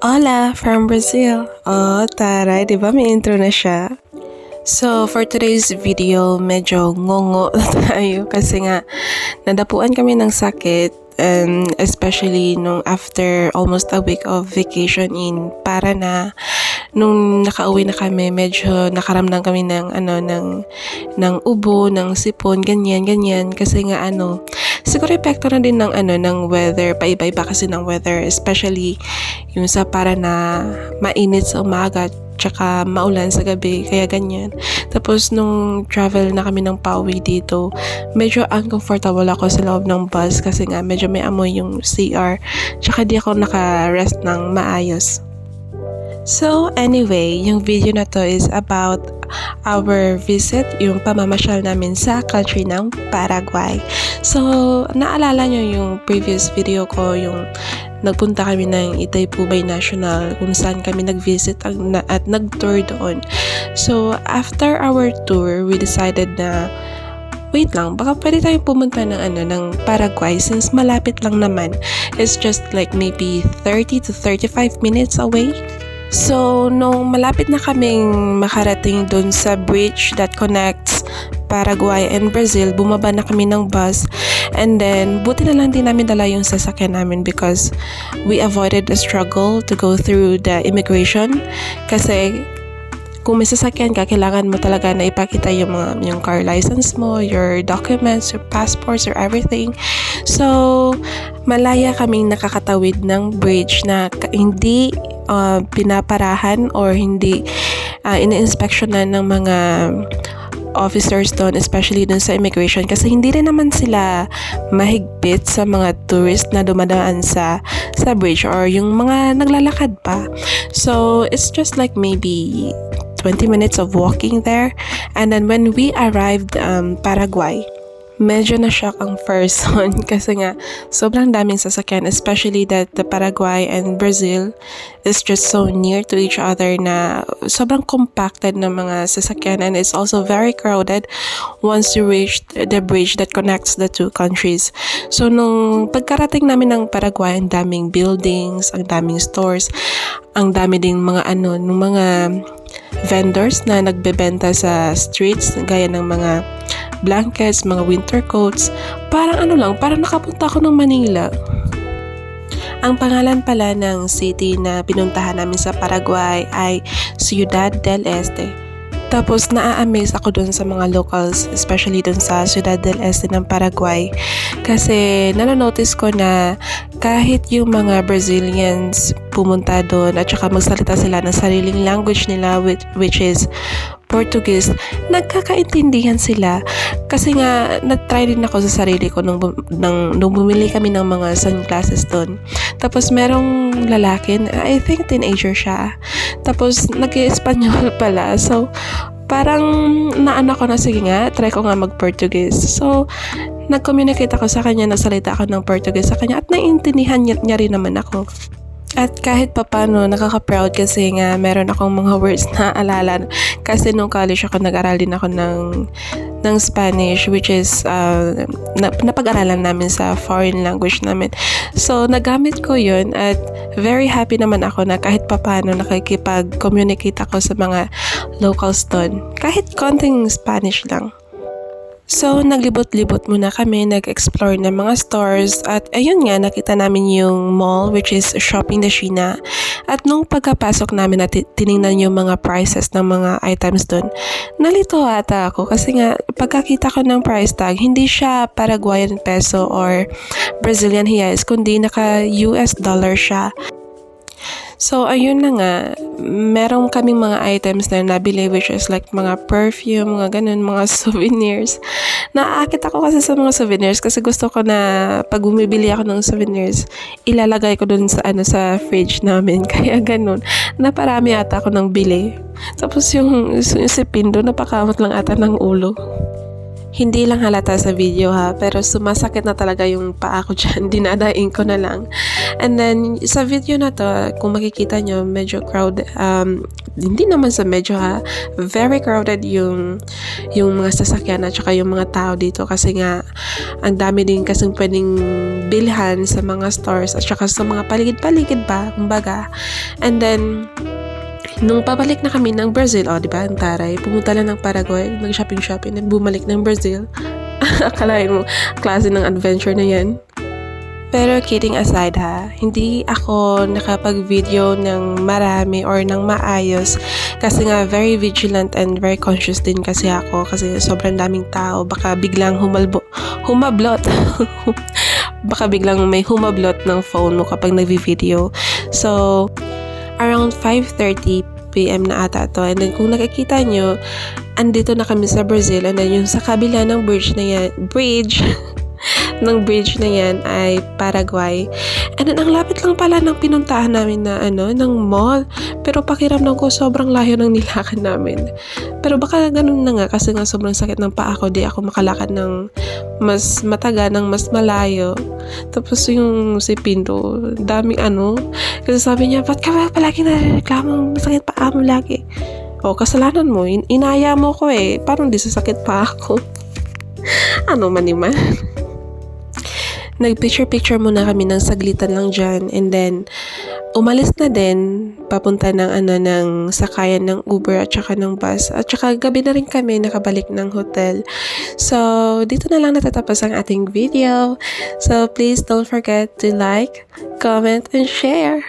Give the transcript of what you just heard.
Hola from Brazil. Oh, taray, di ba may intro na siya? So, for today's video, medyo ngongo tayo kasi nga nadapuan kami ng sakit, and especially nung after almost a week of vacation in Paraná. Nung nakauwi na kami, medyo nakaramdam kami ng ubo, ng sipon, ganyan kasi nga siguro epekto na din ng weather, paiba-iba kasi ng weather, especially yung sa Paraná, mainit sa umaga tsaka maulan sa gabi, kaya ganyan. Tapos nung travel na kami ng pauwi dito, medyo uncomfortable ako sa loob ng bus kasi nga medyo may amoy yung CR, tsaka di ako naka-rest ng maayos. So anyway, yung video na to is about our visit, yung pamamasyal namin sa country ng Paraguay. So, naalala nyo yung previous video ko, yung nagpunta kami ng Itaypubay National kung saan kami nag-visit at nag-tour doon. So, after our tour, we decided na wait lang, baka pwede tayong pumunta ng Paraguay since malapit lang naman. It's just like maybe 30 to 35 minutes away. So, nung malapit na kaming makarating dun sa bridge that connects Paraguay and Brazil, bumaba na kami ng bus. And then, buti na lang din namin dala yung sasakyan namin because we avoided the struggle to go through the immigration. Kasi, kung may sasakyan ka, kailangan mo talaga na ipakita yung car license mo, your documents, your passports, or everything. So, malaya kaming nakakatawid ng bridge na hindi pinaparahan or hindi ini-inspectionan ng mga officers doon, especially doon sa immigration, kasi hindi rin naman sila mahigpit sa mga tourist na dumadaan sa bridge or yung mga naglalakad pa. So, it's just like maybe 20 minutes of walking there. And then when we arrived Paraguay, medyo na-shock ang person kasi nga sobrang daming sasakyan, especially that the Paraguay and Brazil is just so near to each other na sobrang compacted na mga sasakyan, and it's also very crowded once you reach the bridge that connects the two countries. So nung pagkarating namin ng Paraguay, ang daming buildings, ang daming stores, ang dami ding mga mga vendors na nagbebenta sa streets gaya ng mga blankets, mga winter coats. Parang parang nakapunta ako ng Manila. Ang pangalan pala ng city na pinuntahan namin sa Paraguay ay Ciudad del Este. Tapos naa-amaze ako dun sa mga locals, especially dun sa Ciudad del Este ng Paraguay. Kasi nanonotice ko na kahit yung mga Brazilians pumunta doon at saka magsalita sila ng sariling language nila, which is Portuguese, nagkakaintindihan sila. Kasi nga, nag-try din ako sa sarili ko nung bumili kami ng mga sunglasses doon. Tapos merong lalaki, I think teenager siya. Tapos nag-i-Espanyol pala. So, parang ko na, sige nga, try ko nga mag-Portuguese. So, nag-communicate ako sa kanya, nagsalita ako ng Portuguese sa kanya at naiintindihan niya rin naman ako. At kahit papano, nakaka-proud kasi nga meron akong mga words na alala. Kasi nung college ako, nag-aral din ako ng Spanish, which is napag-aralan namin sa foreign language namin. So, nagamit ko yun at very happy naman ako na kahit papano nakikipag-communicate ako sa mga locals doon. Kahit konting Spanish lang. So, naglibot-libot muna kami, nag-explore ng mga stores at ayun nga, nakita namin yung mall, which is Shopping de China. At nung pagkapasok namin at tinignan yung mga prices ng mga items dun, nalito ata ako kasi nga pagkakita ko ng price tag, hindi siya Paraguayan peso or Brazilian reais, kundi naka-US dollar siya. So, ayun na nga, meron kaming mga items na nabili, which is like mga perfume, mga ganun, mga souvenirs. Naaakit ako kasi sa mga souvenirs kasi gusto ko na pag bumibili ako ng souvenirs, ilalagay ko dun sa fridge namin. Kaya ganun, naparami ata ako ng bili. Tapos yung si Pindo, napakamot lang ata ng ulo. Hindi lang halata sa video ha, pero sumasakit na talaga yung paa ko dyan, dinadaing ko na lang. And then, sa video na to, kung makikita nyo, medyo crowded, hindi naman sa medyo ha, very crowded yung mga sasakyan at saka yung mga tao dito kasi nga, ang dami din kasing pwedeng bilhan sa mga stores at saka sa mga paligid-paligid ba, kumbaga. And then, nung pabalik na kami ng Brazil, di ba, ang taray, pumunta lang ng Paraguay, nag-shopping, and bumalik ng Brazil. Akalain mo, klase ng adventure na yan. Pero kidding aside ha, hindi ako nakapag-video ng marami or ng maayos kasi nga very vigilant and very conscious din kasi ako kasi sobrang daming tao, baka biglang humablot baka biglang may humablot ng phone mo kapag nagvi-video. So around 5:30 PM na ata to, and then kung nakikita nyo, andito na kami sa Brazil, and then yung sa kabila ng bridge ng bridge na yan ay Paraguay. And then, ang lapit lang pala ng pinuntahan namin na ng mall. Pero pakiramdam ko sobrang layo ng nilakad namin. Pero baka ganun na nga kasi nga sobrang sakit ng paa ko. Di ako makalakad ng mas mataga, ng mas malayo. Tapos yung si Pinto, daming Kasi sabi niya, ba't ka ba palagi nareklamo? Masakit paa mo lagi. Kasalanan mo. Inaya mo ko eh. Parang di sasakit pa ako. Maniman. Nag-picture muna kami ng saglitan lang dyan, and then umalis na din papunta ng ng sakayan ng Uber at saka ng bus, at saka gabi na rin kami nakabalik ng hotel. So dito na lang natatapos ang ating video. So please don't forget to like, comment, and share.